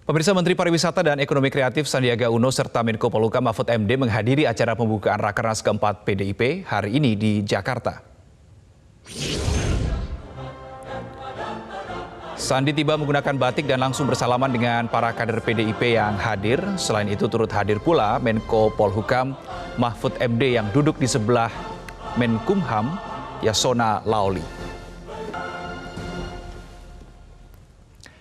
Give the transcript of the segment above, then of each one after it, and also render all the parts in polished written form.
Pemirsa, Menteri Pariwisata dan Ekonomi Kreatif Sandiaga Uno serta Menko Polhukam Mahfud MD menghadiri acara pembukaan Rakernas keempat PDIP hari ini di Jakarta. Sandi tiba menggunakan batik dan langsung bersalaman dengan para kader PDIP yang hadir. Selain itu turut hadir pula Menko Polhukam Mahfud MD yang duduk di sebelah Menkumham Yasona Laoli.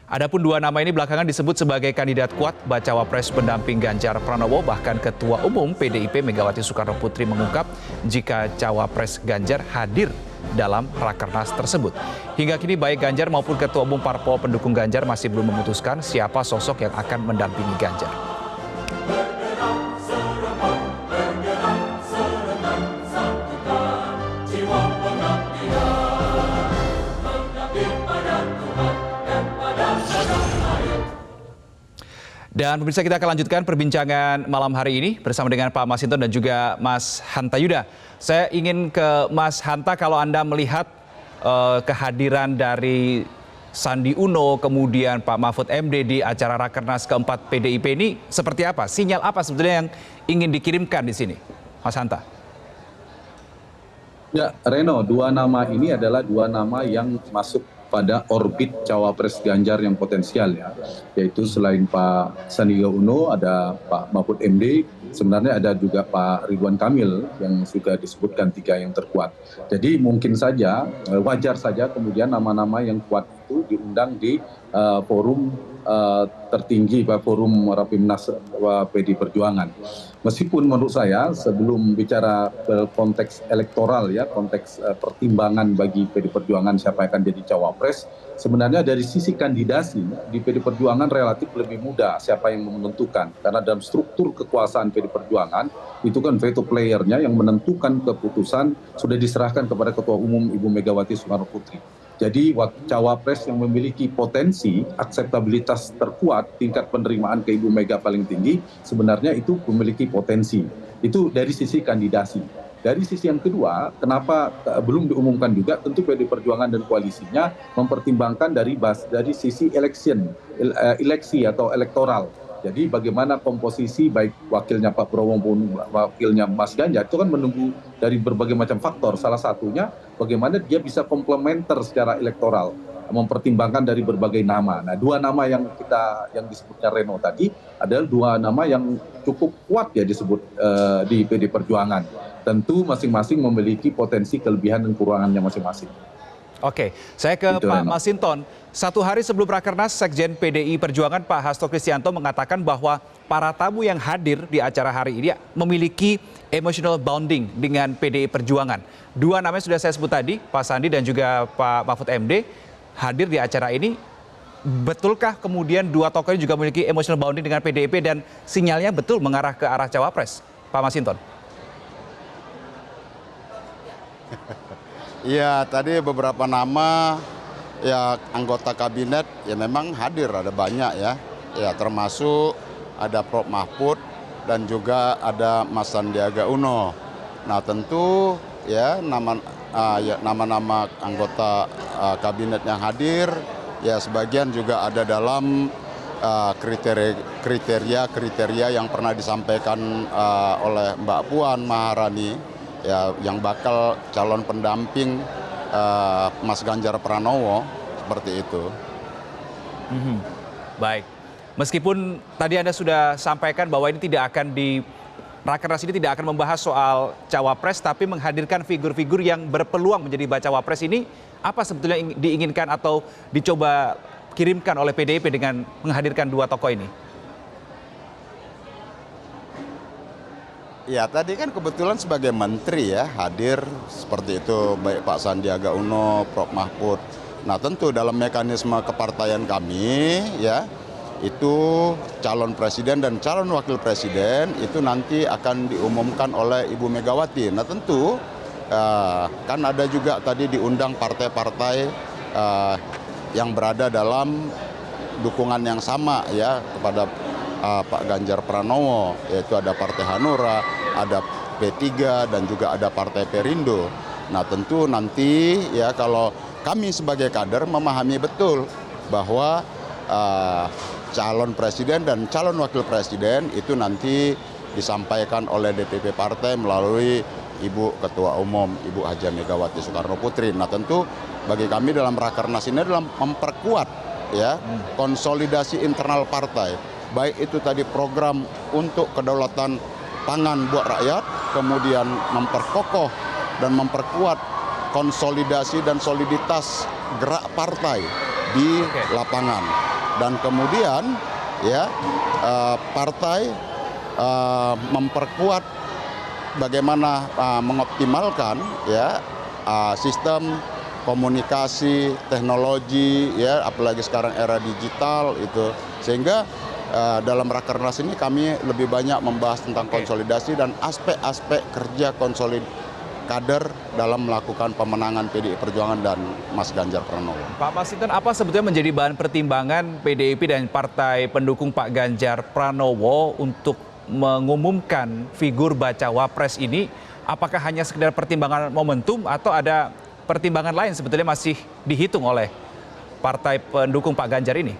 Adapun dua nama ini belakangan disebut sebagai kandidat kuat bacawa pres pendamping Ganjar Pranowo. Bahkan Ketua Umum PDIP Megawati Soekarno Putri mengungkap jika cawapres Ganjar hadir dalam Rakernas tersebut. Hingga kini baik Ganjar maupun Ketua Umum Parpol pendukung Ganjar masih belum memutuskan siapa sosok yang akan mendampingi Ganjar. Dan pemirsa, kita akan lanjutkan perbincangan malam hari ini bersama dengan Pak Masinton dan juga Mas Hanta Yuda. Saya ingin ke Mas Hanta, kalau Anda melihat kehadiran dari Sandi Uno kemudian Pak Mahfud MD di acara Rakernas keempat PDIP ini seperti apa? Sinyal apa sebetulnya yang ingin dikirimkan di sini, Mas Hanta? Ya, Reno, dua nama ini adalah dua nama yang masuk pada orbit cawapres Ganjar yang potensial, ya, yaitu selain Pak Sandiaga Uno ada Pak Mahfud MD, sebenarnya ada juga Pak Ridwan Kamil yang sudah disebutkan tiga yang terkuat. Jadi mungkin saja, wajar saja kemudian nama-nama yang kuat itu diundang di forum tertinggi, forum Rapimnas PD Perjuangan. Meskipun menurut saya sebelum bicara konteks elektoral, ya, konteks pertimbangan bagi PD Perjuangan siapa yang akan jadi cawapres, sebenarnya dari sisi kandidasi di PD Perjuangan relatif lebih mudah siapa yang menentukan, karena dalam struktur kekuasaan PD Perjuangan itu kan veto playernya yang menentukan keputusan sudah diserahkan kepada Ketua Umum Ibu Megawati Soekarno Putri. Jadi cawapres yang memiliki potensi, akseptabilitas terkuat, tingkat penerimaan ke Ibu Mega paling tinggi, sebenarnya itu memiliki potensi. Itu dari sisi kandidasi. Dari sisi yang kedua, kenapa belum diumumkan juga, tentu PD Perjuangan dan koalisinya mempertimbangkan dari sisi eleksi atau elektoral. Jadi bagaimana komposisi baik wakilnya Pak Prabowo maupun wakilnya Mas Ganjar itu kan menunggu dari berbagai macam faktor. Salah satunya bagaimana dia bisa komplementer secara elektoral, mempertimbangkan dari berbagai nama. Nah, dua nama yang disebutnya Reno tadi adalah dua nama yang cukup kuat ya disebut di PD Perjuangan. Tentu masing-masing memiliki potensi kelebihan dan kekurangannya masing-masing. Oke, saya ke Pak Masinton. Satu hari sebelum Rakernas, Sekjen PDI Perjuangan Pak Hasto Kristianto mengatakan bahwa para tamu yang hadir di acara hari ini memiliki emotional bonding dengan PDI Perjuangan. Dua namanya sudah saya sebut tadi, Pak Sandi dan juga Pak Mahfud MD hadir di acara ini. Betulkah kemudian dua tokoh ini juga memiliki emotional bonding dengan PDIP dan sinyalnya betul mengarah ke arah cawapres, Pak Masinton? Iya, tadi beberapa nama ya anggota kabinet ya memang hadir, ada banyak ya. Ya termasuk ada Prof Mahfud dan juga ada Mas Sandiaga Uno. Nah, tentu ya nama-nama anggota kabinet yang hadir ya sebagian juga ada dalam kriteria yang pernah disampaikan oleh Mbak Puan Maharani, ya, yang bakal calon pendamping Mas Ganjar Pranowo, seperti itu. Baik, meskipun tadi Anda sudah sampaikan bahwa ini tidak akan Rakernas ini tidak akan membahas soal cawapres, tapi menghadirkan figur-figur yang berpeluang menjadi bacawapres ini, apa sebetulnya diinginkan atau dicoba kirimkan oleh PDIP dengan menghadirkan dua tokoh ini? Ya, tadi kan kebetulan sebagai menteri ya hadir seperti itu, baik Pak Sandiaga Uno, Prof Mahfud. Nah, tentu dalam mekanisme kepartaian kami ya itu calon presiden dan calon wakil presiden itu nanti akan diumumkan oleh Ibu Megawati. Nah, tentu kan ada juga tadi diundang partai-partai yang berada dalam dukungan yang sama ya kepada Pak Ganjar Pranowo, yaitu ada Partai Hanura, ada P3 dan juga ada Partai Perindo. Nah, tentu nanti ya kalau kami sebagai kader memahami betul bahwa calon presiden dan calon wakil presiden itu nanti disampaikan oleh DPP partai melalui Ibu Ketua Umum, Ibu Haja Megawati Soekarno Putri. Nah tentu bagi kami dalam Rakernas ini adalah memperkuat ya konsolidasi internal partai. Baik itu tadi program untuk kedaulatan pangan buat rakyat, kemudian memperkokoh dan memperkuat konsolidasi dan soliditas gerak partai di lapangan. Dan kemudian ya partai memperkuat bagaimana mengoptimalkan ya sistem komunikasi, teknologi ya apalagi sekarang era digital itu, sehingga dalam Rakernas ini kami lebih banyak membahas tentang konsolidasi dan aspek-aspek kerja kader dalam melakukan pemenangan PDI Perjuangan dan Mas Ganjar Pranowo. Pak Masinton, apa sebetulnya menjadi bahan pertimbangan PDIP dan partai pendukung Pak Ganjar Pranowo untuk mengumumkan figur bacawa pres ini? Apakah hanya sekedar pertimbangan momentum atau ada pertimbangan lain sebetulnya masih dihitung oleh partai pendukung Pak Ganjar ini?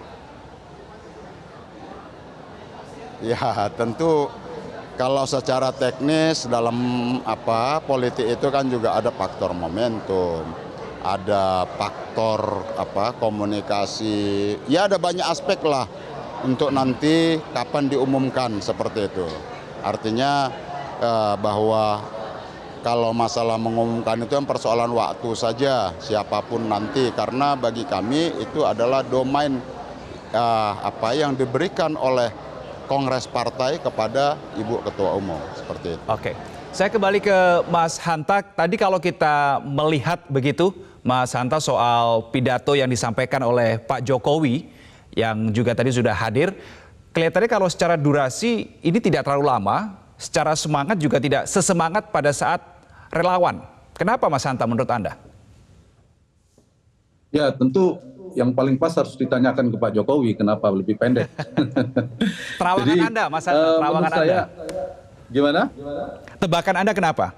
Ya tentu kalau secara teknis dalam politik itu kan juga ada faktor momentum, ada faktor komunikasi, ya ada banyak aspek lah untuk nanti kapan diumumkan seperti itu. Artinya bahwa kalau masalah mengumumkan itu kan persoalan waktu saja siapapun nanti, karena bagi kami itu adalah domain yang diberikan oleh Kongres Partai kepada Ibu Ketua Umum, seperti itu. Oke, saya kembali ke Mas Hanta. Tadi kalau kita melihat begitu, Mas Hanta, soal pidato yang disampaikan oleh Pak Jokowi, yang juga tadi sudah hadir, kelihatannya kalau secara durasi ini tidak terlalu lama, secara semangat juga tidak sesemangat pada saat relawan. Kenapa Mas Hanta menurut Anda? Ya tentu yang paling pas harus ditanyakan ke Pak Jokowi kenapa lebih pendek. Terawangan Jadi, Anda, Mas Hanta, terawangan Anda. Gimana? Tebakan Anda kenapa?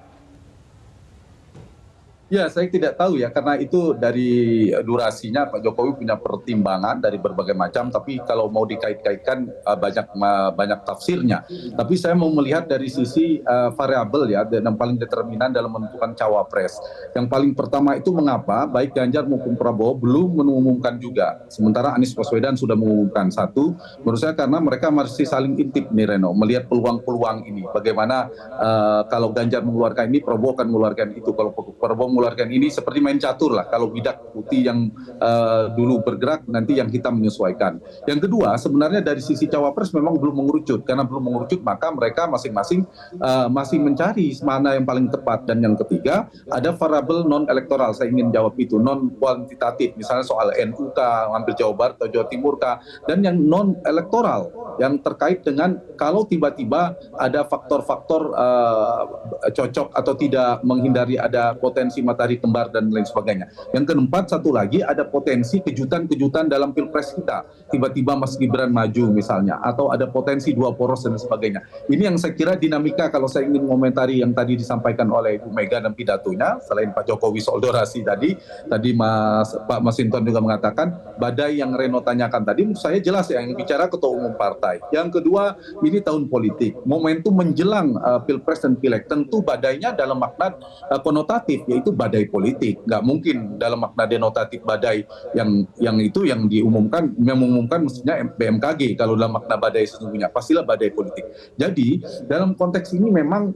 Ya, saya tidak tahu ya, karena itu dari durasinya Pak Jokowi punya pertimbangan dari berbagai macam, tapi kalau mau dikait-kaitkan banyak tafsirnya. Tapi saya mau melihat dari sisi variabel ya, yang paling determinan dalam menentukan cawapres. Yang paling pertama itu mengapa baik Ganjar maupun Prabowo belum mengumumkan juga, sementara Anies Baswedan sudah mengumumkan. Satu, menurut saya karena mereka masih saling intip nih Reno, melihat peluang-peluang ini. Bagaimana kalau Ganjar mengeluarkan ini, Prabowo akan mengeluarkan itu. Kalau Prabowo mengeluarkan ini seperti main catur lah, kalau bidak putih yang dulu bergerak nanti yang hitam menyesuaikan. Yang kedua, sebenarnya dari sisi cawapres memang belum mengerucut, karena belum mengerucut maka mereka masing-masing masih mencari mana yang paling tepat. Dan yang ketiga, ada variabel non elektoral, saya ingin jawab itu, non kuantitatif, misalnya soal NUK, ambil Jawa Barat atau Jawa Timur kah, dan yang non elektoral yang terkait dengan kalau tiba-tiba ada faktor-faktor cocok atau tidak, menghindari ada potensi matahari kembar dan lain sebagainya. Yang keempat, satu lagi, ada potensi kejutan-kejutan dalam pilpres kita. Tiba-tiba Mas Gibran maju misalnya, atau ada potensi dua poros dan sebagainya. Ini yang saya kira dinamika, kalau saya ingin komentari yang tadi disampaikan oleh Bu Mega dan pidatonya, selain Pak Jokowi soal durasi tadi Pak Masinton juga mengatakan, badai yang Reno tanyakan tadi, menurut saya jelas ya, yang bicara Ketua Umum Partai. Yang kedua, ini tahun politik. Momentum menjelang pilpres dan pileg, tentu badainya dalam makna konotatif, yaitu badai politik. Nggak mungkin dalam makna denotatif badai yang itu yang mengumumkan mestinya BMKG. Kalau dalam makna badai sesungguhnya pastilah badai politik. Jadi dalam konteks ini memang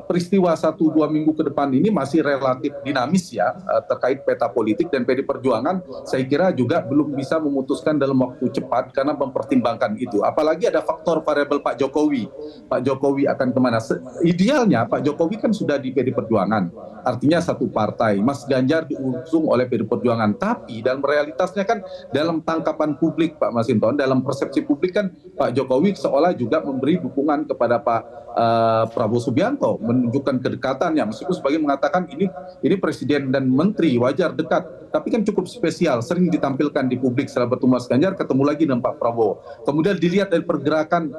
peristiwa 1-2 minggu ke depan ini masih relatif dinamis ya, terkait peta politik, dan PD Perjuangan saya kira juga belum bisa memutuskan dalam waktu cepat karena mempertimbangkan itu. Apalagi ada faktor variabel Pak Jokowi. Pak Jokowi akan kemana? Idealnya Pak Jokowi kan sudah di PD Perjuangan, artinya satu partai. Mas Ganjar diusung oleh PD Perjuangan, tapi dalam realitasnya kan, dalam tangkapan publik Pak Masinton, dalam persepsi publik kan Pak Jokowi seolah juga memberi dukungan kepada Pak Prabowo Subianto, menunjukkan kedekatannya, meskipun sebagian mengatakan ini presiden dan menteri, wajar dekat. tapi kan cukup spesial, sering ditampilkan di publik setelah bertemu Mas Ganjar, ketemu lagi dengan Pak Prabowo. Kemudian dilihat dari pergerakan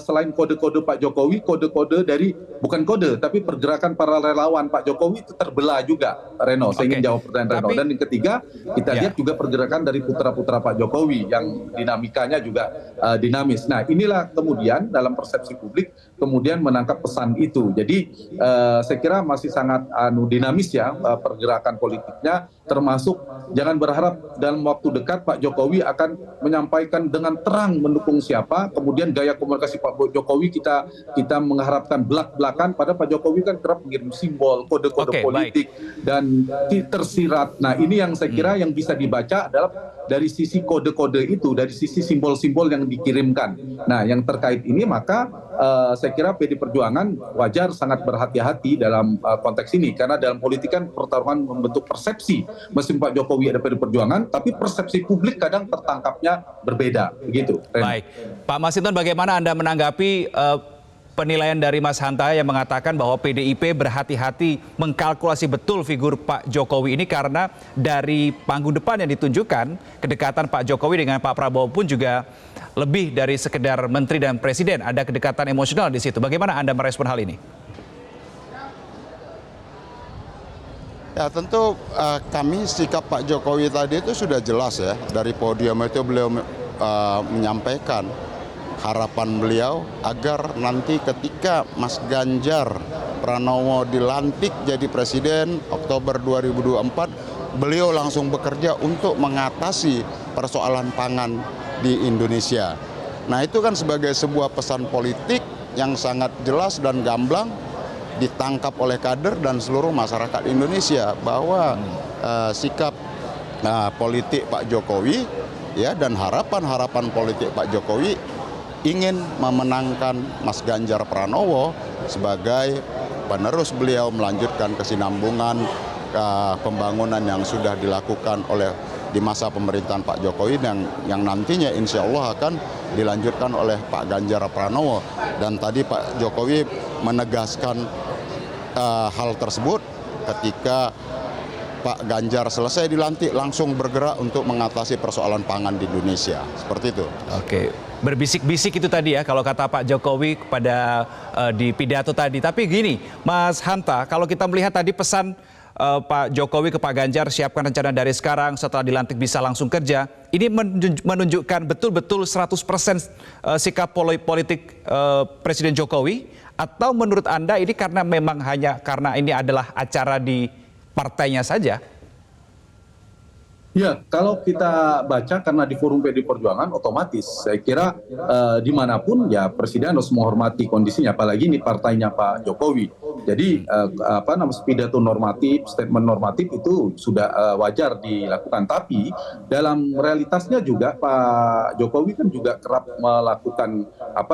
selain kode-kode Pak Jokowi, kode-kode dari, bukan kode, tapi pergerakan para relawan Pak Jokowi itu terbelah juga, Reno. Saya ingin jawab pertanyaan Reno. Dan yang ketiga, kita lihat juga pergerakan dari putra-putra Pak Jokowi yang dinamikanya juga dinamis. Nah, inilah kemudian dalam persepsi publik kemudian menangkap pesan itu. Jadi saya kira masih sangat dinamis ya pergerakan politiknya, termasuk jangan berharap dalam waktu dekat Pak Jokowi akan menyampaikan dengan terang mendukung siapa, kemudian gaya komunikasi Pak Jokowi kita mengharapkan belak-belakan, pada Pak Jokowi kan kerap mengirim simbol, kode-kode politik dan tersirat. Nah, ini yang saya kira yang bisa dibaca adalah dari sisi kode-kode itu, dari sisi simbol-simbol yang dikirimkan. Nah, yang terkait ini maka saya kira PD Perjuangan wajar sangat berhati-hati dalam konteks ini, karena dalam politik kan pertarungan membentuk persepsi. Meski Pak Jokowi ada PD Perjuangan, tapi persepsi publik kadang tertangkapnya berbeda, begitu. Baik, Pak Masinton, bagaimana Anda menanggapi penilaian dari Mas Hanta yang mengatakan bahwa PDIP berhati-hati mengkalkulasi betul figur Pak Jokowi ini, karena dari panggung depan yang ditunjukkan, kedekatan Pak Jokowi dengan Pak Prabowo pun juga lebih dari sekedar menteri dan presiden, ada kedekatan emosional di situ. Bagaimana Anda merespon hal ini? Ya tentu kami sikap Pak Jokowi tadi itu sudah jelas ya, dari podium itu beliau menyampaikan harapan beliau agar nanti ketika Mas Ganjar Pranowo dilantik jadi presiden Oktober 2024, beliau langsung bekerja untuk mengatasi persoalan pangan di Indonesia. Nah, itu kan sebagai sebuah pesan politik yang sangat jelas dan gamblang ditangkap oleh kader dan seluruh masyarakat Indonesia, bahwa sikap politik Pak Jokowi ya dan harapan-harapan politik Pak Jokowi ingin memenangkan Mas Ganjar Pranowo sebagai penerus beliau, melanjutkan kesinambungan pembangunan yang sudah dilakukan oleh di masa pemerintahan Pak Jokowi yang nantinya insya Allah akan dilanjutkan oleh Pak Ganjar Pranowo. Dan tadi Pak Jokowi menegaskan hal tersebut ketika Pak Ganjar selesai dilantik langsung bergerak untuk mengatasi persoalan pangan di Indonesia. Seperti itu. Oke, berbisik-bisik itu tadi ya kalau kata Pak Jokowi kepada di pidato tadi. Tapi gini, Mas Hanta, kalau kita melihat tadi pesan Pak Jokowi ke Pak Ganjar, siapkan rencana dari sekarang, setelah dilantik bisa langsung kerja. Ini menunjukkan betul-betul 100% sikap politik Presiden Jokowi, atau menurut Anda ini karena memang hanya karena ini adalah acara di partainya saja? Ya, kalau kita baca karena di forum PD Perjuangan, otomatis saya kira dimanapun ya Presiden harus menghormati kondisinya, apalagi ini partainya Pak Jokowi. Jadi pidato normatif, statement normatif itu sudah wajar dilakukan. Tapi dalam realitasnya juga Pak Jokowi kan juga kerap melakukan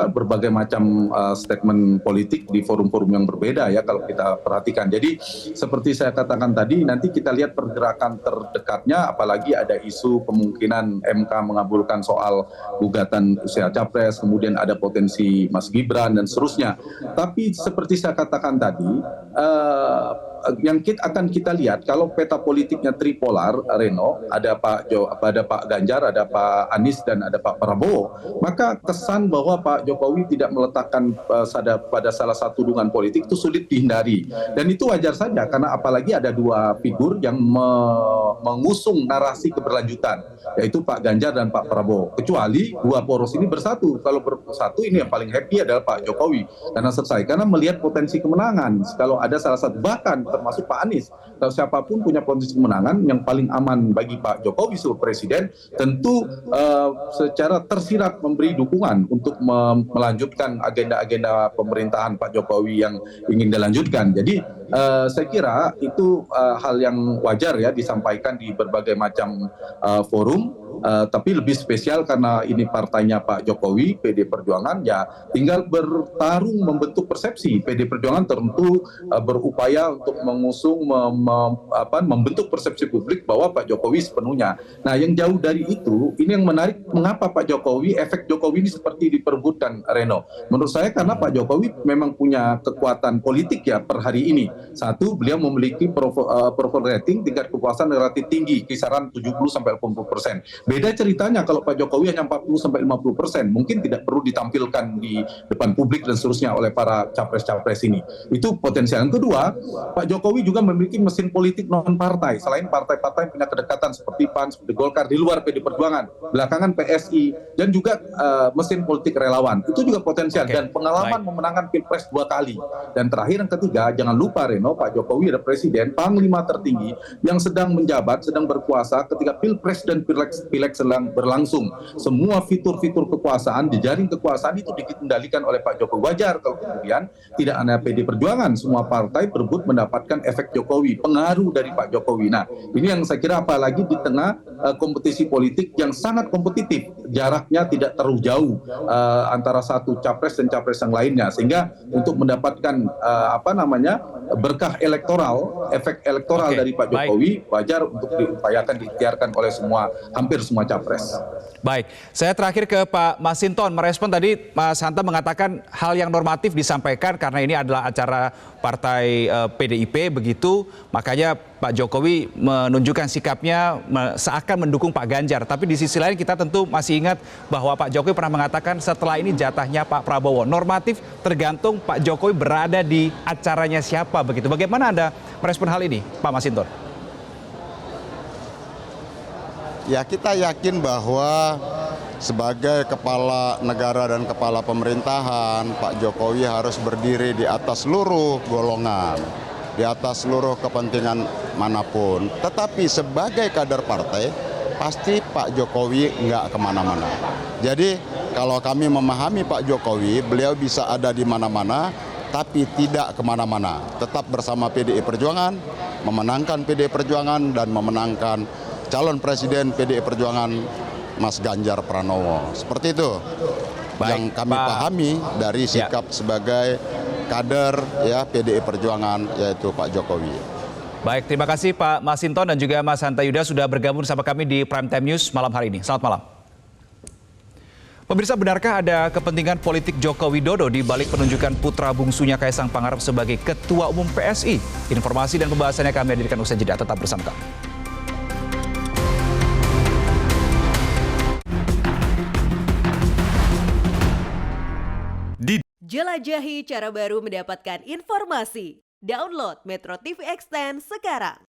berbagai macam statement politik di forum-forum yang berbeda ya kalau kita perhatikan. Jadi seperti saya katakan tadi, nanti kita lihat pergerakan terdekatnya, apalagi ada isu kemungkinan MK mengabulkan soal gugatan usia capres, kemudian ada potensi Mas Gibran dan seterusnya. Tapi seperti saya katakan tadi, yang akan kita lihat kalau peta politiknya tripolar, Reno, ada Pak Ganjar, ada Pak Anies dan ada Pak Prabowo, maka kesan bahwa Pak Jokowi tidak meletakkan pada salah satu dukungan politik itu sulit dihindari. Dan itu wajar saja, karena apalagi ada dua figur yang mengusung narasi keberlanjutan, yaitu Pak Ganjar dan Pak Prabowo. Kecuali dua poros ini bersatu. Kalau bersatu, ini yang paling happy adalah Pak Jokowi karena selesai, karena melihat potensi kemenangan. Kalau ada salah satu, bahkan termasuk Pak Anies, kalau siapapun punya potensi kemenangan, yang paling aman bagi Pak Jokowi sebagai presiden tentu secara tersirat memberi dukungan untuk melanjutkan agenda-agenda pemerintahan Pak Jokowi yang ingin dilanjutkan. Jadi saya kira itu hal yang wajar ya disampaikan di berbagai macam forum. Tapi lebih spesial karena ini partainya Pak Jokowi, PD Perjuangan, ya tinggal bertarung membentuk persepsi. PD Perjuangan tentu berupaya untuk mengusung, membentuk persepsi publik bahwa bawah Pak Jokowi sepenuhnya. Nah, yang jauh dari itu, ini yang menarik, mengapa Pak Jokowi, efek Jokowi ini seperti diperebutkan, Reno. Menurut saya karena Pak Jokowi memang punya kekuatan politik ya per hari ini. Satu, beliau memiliki approval rating, tingkat kepuasan relatif tinggi, kisaran 70-80%. Beda ceritanya kalau Pak Jokowi hanya 40-50%, mungkin tidak perlu ditampilkan di depan publik dan seterusnya oleh para capres-capres ini. Itu potensial. Yang kedua, Pak Jokowi juga memiliki mesin politik non-partai, selain partai-partai yang punya kedekatan seperti PAN, seperti Golkar, di luar PD Perjuangan, belakangan PSI, dan juga mesin politik relawan. Itu juga potensial, dan pengalaman memenangkan Pilpres 2 kali. Dan terakhir yang ketiga, jangan lupa Reno, Pak Jokowi adalah presiden, panglima tertinggi yang sedang menjabat, sedang berkuasa ketika Pilpres dan Pileg sedang berlangsung. Semua fitur-fitur kekuasaan, jejaring kekuasaan itu dikendalikan oleh Pak Jokowi. Wajar kalau kemudian tidak hanya PD Perjuangan, semua partai berebut mendapatkan efek Jokowi, pengaruh dari Pak Jokowi. Nah, ini yang saya kira apalagi di tengah kompetisi politik yang sangat kompetitif, jaraknya tidak terlalu jauh antara satu capres dan capres yang lainnya, sehingga untuk mendapatkan berkah elektoral, efek elektoral dari Pak Jokowi, wajar untuk diupayakan, diikhtiarkan oleh hampir semua capres. Baik, saya terakhir ke Pak Masinton, merespon tadi Mas Hanta mengatakan hal yang normatif disampaikan karena ini adalah acara partai PDIP begitu, makanya Pak Jokowi menunjukkan sikapnya seakan mendukung Pak Ganjar. Tapi di sisi lain kita tentu masih ingat bahwa Pak Jokowi pernah mengatakan setelah ini jatahnya Pak Prabowo. Normatif tergantung Pak Jokowi berada di acaranya siapa begitu. Bagaimana Anda merespon hal ini, Pak Masinton? Ya, kita yakin bahwa sebagai kepala negara dan kepala pemerintahan, Pak Jokowi harus berdiri di atas seluruh golongan, di atas seluruh kepentingan manapun. Tetapi sebagai kader partai, pasti Pak Jokowi nggak kemana-mana. Jadi kalau kami memahami Pak Jokowi, beliau bisa ada di mana-mana, tapi tidak kemana-mana. Tetap bersama PDI Perjuangan, memenangkan PDI Perjuangan, dan memenangkan calon presiden PDI Perjuangan Mas Ganjar Pranowo. Seperti itu yang kami pahami dari sikap sebagai kader PDI Perjuangan, yaitu Pak Jokowi. Baik, terima kasih Pak Masinton dan juga Mas Hanta Yuda sudah bergabung bersama kami di Prime Time News malam hari ini. Selamat malam. Pemirsa, benarkah ada kepentingan politik Joko Widodo di balik penunjukan putra bungsunya Kaisang Pangarep sebagai Ketua Umum PSI? Informasi dan pembahasannya kami hadirkan usai jeda. Tetap bersama kami. Jelajahi cara baru mendapatkan informasi. Download Metro TV Extend sekarang.